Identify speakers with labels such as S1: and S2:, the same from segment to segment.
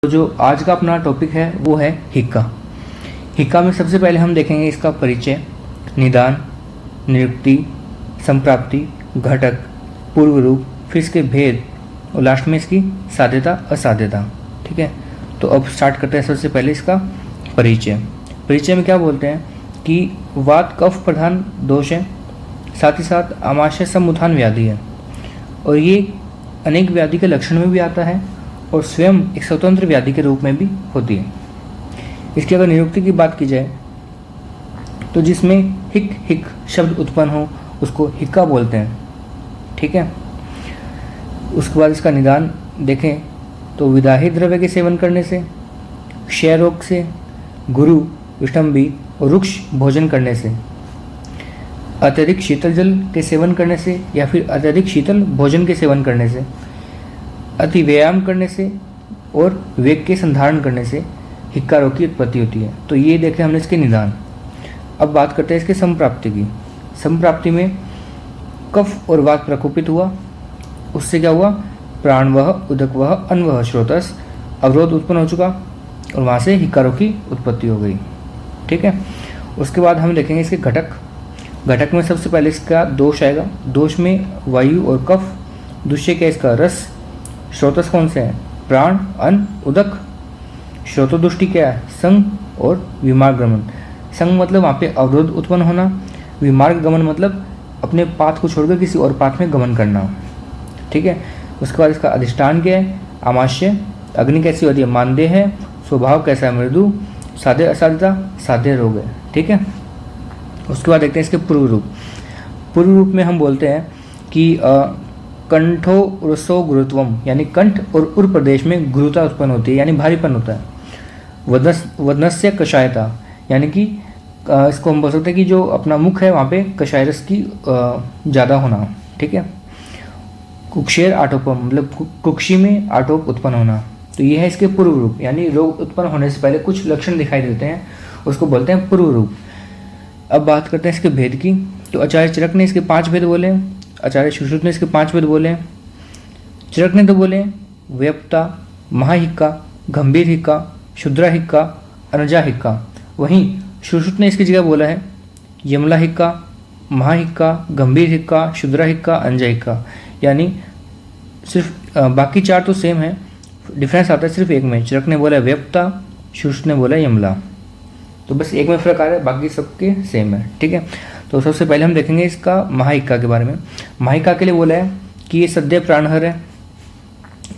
S1: तो जो आज का अपना टॉपिक है वो है हिक्का। हिक्का में सबसे पहले हम देखेंगे इसका परिचय, निदान, निरुक्ति, संप्राप्ति, घटक, पूर्व रूप, फिर इसके भेद और लास्ट में इसकी साध्यता असाध्यता। ठीक है, तो अब स्टार्ट करते हैं। सबसे पहले इसका परिचय। परिचय में क्या बोलते हैं कि वात कफ प्रधान दोष है, साथ ही साथ आमाशय समुत्थान व्याधि है और ये अनेक व्याधि के लक्षण में भी आता है और स्वयं एक स्वतंत्र व्याधि के रूप में भी होती है। इसकी अगर निरुक्ति की बात की जाए तो जिसमें हिक हिक शब्द उत्पन्न हो उसको हिक्का बोलते हैं। ठीक है, उसके बाद इसका निदान देखें तो विदाहित द्रव्य के सेवन करने से, क्षय रोग से, गुरु, विष्टम्बी और रुक्ष भोजन करने से, अत्यधिक शीतल जल के सेवन करने से या फिर अत्यधिक शीतल भोजन के सेवन करने से, अति व्यायाम करने से और वेग के संधारण करने से हिक्का रोग की उत्पत्ति होती है। तो ये देखें हमने इसके निदान। अब बात करते हैं इसके संप्राप्ति की। संप्राप्ति में कफ और वात प्रकोपित हुआ, उससे क्या हुआ, प्राणवह, उदकवह, अन्वह स्रोतस अवरोध उत्पन्न हो चुका और वहाँ से हिक्का रोग की उत्पत्ति हो गई। ठीक है, उसके बाद हम देखेंगे इसके घटक। घटक में सबसे पहले इसका दोष आएगा। दोष में वायु और कफ, दूसरे क्या इसका रस, स्रोतस कौन से हैं, प्राण, अन्न, उदक। स्रोतोदुष्टि क्या है, संग और विमार्ग गमन। संग मतलब वहाँ पे अवरोध उत्पन्न होना, विमार्ग गमन मतलब अपने पाथ को छोड़कर किसी और पाथ में गमन करना। ठीक है, उसके बाद इसका अधिष्ठान क्या है, आमाशय। अग्नि कैसी होती है, मानदेय है। स्वभाव कैसा है, मृदु। साध्य असाध्यता, साध्य रोग है। ठीक है, उसके बाद देखते हैं इसके पूर्व रूप। पूर्व रूप में हम बोलते हैं कि कंठो उर्सो गुरुत्वम, यानी कंठ और उर प्रदेश में गुरुता उत्पन्न होती है, यानी भारीपन होता है। वदनस्य कषायता, यानी कि इसको हम बोल सकते हैं कि जो अपना मुख है वहाँ पे कषाय रस की ज़्यादा होना। ठीक है, कुक्षेर आटोपम मतलब कुक्षी में आटोप उत्पन्न होना। तो ये है इसके पूर्व रूप, यानी रोग उत्पन्न होने से पहले कुछ लक्षण दिखाई देते हैं, उसको बोलते हैं पूर्व रूप। अब बात करते हैं इसके भेद की। तो आचार्य चरक ने इसके 5 भेद बोले, आचार्य सुश्रुत ने इसके 5 भेद बोले। चरक ने तो बोले व्यप्ता, महाहिक्का, गंभीर हिक्का, क्षुद्रा हिक्का, अनजा हिक्का। वहीं सुश्रुत ने इसकी जगह बोला है यमला हिक्का, महाहिक्का, गंभीर हिक्का, क्षुद्रा हिक्का, अनजा हिक्का। यानी सिर्फ बाकी 4 तो सेम है, डिफरेंस आता है सिर्फ एक में। चरक ने बोला व्यप्ता, सुश्रुत ने बोला यमला। तो बस एक में फर्क आ रहा है, बाकी सबके सेम है। ठीक है, तो सबसे पहले हम देखेंगे इसका महाहिक्का के बारे में। महाहिक्का के लिए बोला है कि ये सद्य प्राणहर है।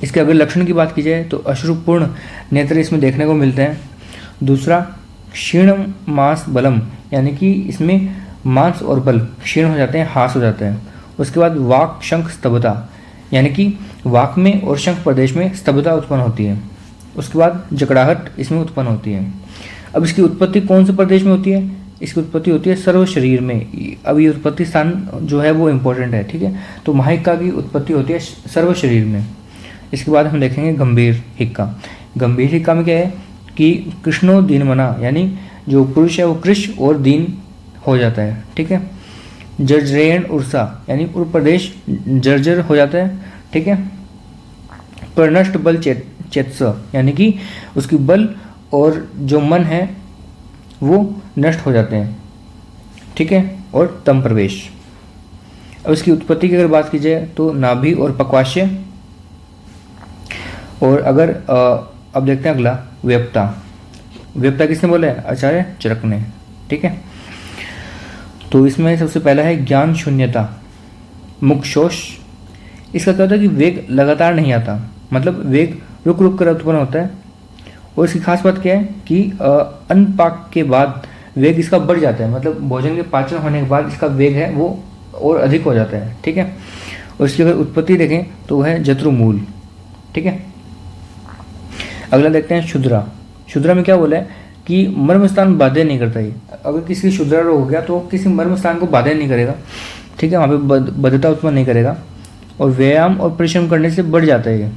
S1: इसके अगर लक्षण की बात की जाए तो अश्रुपूर्ण नेत्र इसमें देखने को मिलते हैं। दूसरा, क्षीण मांस बलम, यानी कि इसमें मांस और बल क्षीण हो जाते हैं, हास हो जाते हैं। उसके बाद वाक शंख स्तब्धता, यानी कि वाक में और शंख प्रदेश में स्तब्धता उत्पन्न होती है। उसके बाद जकड़ाहट इसमें उत्पन्न होती है। अब इसकी उत्पत्ति कौन से प्रदेश में होती है, इसकी उत्पत्ति होती है सर्व शरीर में। अब ये उत्पत्ति स्थान जो है वो इम्पोर्टेंट है। ठीक है, तो महाहिक्का की उत्पत्ति होती है सर्व शरीर में। इसके बाद हम देखेंगे गंभीर हिक्का। गंभीर हिक्का में क्या है कि कृष्णो दीनमना, यानी जो पुरुष है वो कृष और दीन हो जाता है। ठीक है, जर्जरेण उर्सा, यानी उर प्रदेश जर्जर हो जाता है। ठीक है, प्रनष्ट बल चेतस, यानी कि उसकी बल और जो मन है वो नष्ट हो जाते हैं। ठीक है, और तम प्रवेश। अब इसकी उत्पत्ति की अगर बात की जाए तो नाभि और पक्वाशय। और अगर अब देखते हैं अगला व्यप्ता। व्यप्ता किसने बोला है, आचार्य चरक ने। ठीक है, तो इसमें सबसे पहला है ज्ञान शून्यता, मुक्षोष। इसका क्या होता है कि वेग लगातार नहीं आता, मतलब वेग रुक रुक कर उत्पन्न होता है। और इसकी खास बात क्या है कि अन्न पाक के बाद वेग इसका बढ़ जाता है, मतलब भोजन के पाचन होने के बाद इसका वेग है वो और अधिक हो जाता है। ठीक है, और इसकी अगर उत्पत्ति देखें तो वह है जत्रुमूल। ठीक है, अगला देखते हैं क्षुद्रा। क्षुद्रा में क्या बोला है कि मर्म स्थान बाध्य नहीं करता। ये अगर किसी क्षुद्रा रोग हो गया तो किसी मर्म स्थान को बाध्य नहीं करेगा। ठीक है, वहाँ पे बद्धता उत्पन्न नहीं करेगा और व्यायाम और परिश्रम करने से बढ़ जाता है ये।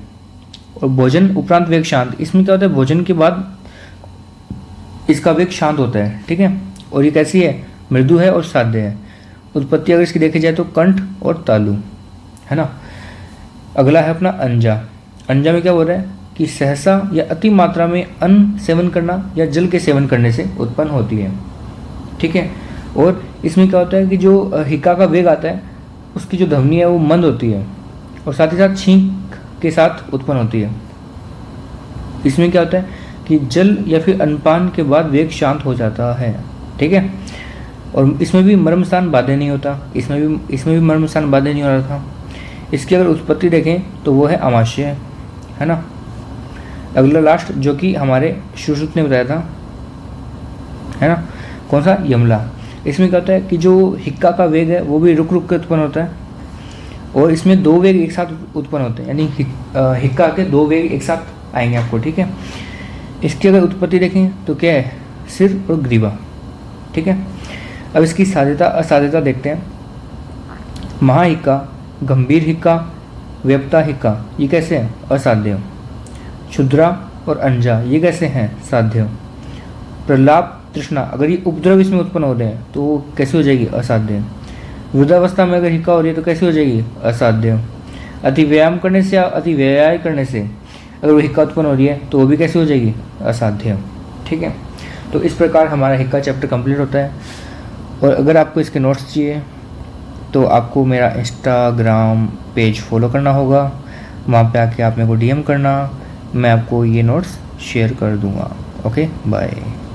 S1: और भोजन उपरांत वेग शांत, इसमें क्या होता है भोजन के बाद इसका वेग शांत होता है। ठीक है, और ये कैसी है, मृदु है और साध्य है। उत्पत्ति अगर इसकी देखी जाए तो कंठ और तालु है ना। अगला है अपना अंजा। अंजा में क्या बोल रहा है कि सहसा या अति मात्रा में अन्न सेवन करना या जल के सेवन करने से उत्पन्न होती है। ठीक है। और इसमें क्या होता है कि जो हिक्का का वेग आता है उसकी जो ध्वनि है वो मंद होती है और साथ ही साथ छींक के साथ उत्पन्न होती है। इसमें क्या होता है कि जल या फिर अन्नपान के बाद वेग शांत हो जाता है। ठीक है। और इसमें भी मर्म स्थान बाध्य नहीं होता, इसमें भी मर्म स्थान बाध्य नहीं हो रहा था। इसकी अगर उत्पत्ति देखें तो वो है आमाशय, है ना। अगला लास्ट जो कि हमारे सुश्रुत ने बताया था, है ना, कौन सा, यमला। इसमें क्या होता है कि जो हिक्का का वेग है वो भी रुक रुक के उत्पन्न होता है और इसमें दो वेग एक साथ उत्पन्न होते हैं, यानी हिक्का के दो वेग एक साथ आएंगे आपको। ठीक है। इसकी अगर उत्पत्ति देखें तो क्या है, सिर और ग्रीवा। ठीक है। अब इसकी साध्यता असाध्यता देखते हैं। महाहिक्का, गंभीर हिक्का, व्याप्ता हिक्का, ये कैसे हैं, असाध्य। क्षुद्रा और अंजा, ये कैसे हैं, साध्य। प्रलाप, तृष्णा, अगर ये उपद्रव इसमें उत्पन्न हो रहे हैं तो वो कैसे हो जाएगी, असाध्य। वृद्धावस्था में अगर हिक्का हो रही है तो कैसे हो जाएगी, असाध्य। अति व्यायाम करने से या अति व्यय करने से अगर वो हिक्का उत्पन्न हो रही है तो वो भी कैसे हो जाएगी, असाध्य। ठीक है। तो इस प्रकार हमारा हिक्का चैप्टर कंप्लीट होता है। और अगर आपको इसके नोट्स चाहिए तो आपको मेरा इंस्टाग्राम पेज फॉलो करना होगा, वहाँ पे आके आप मेरे को DM करना, मैं आपको ये नोट्स शेयर कर दूँगा। Okay, bye.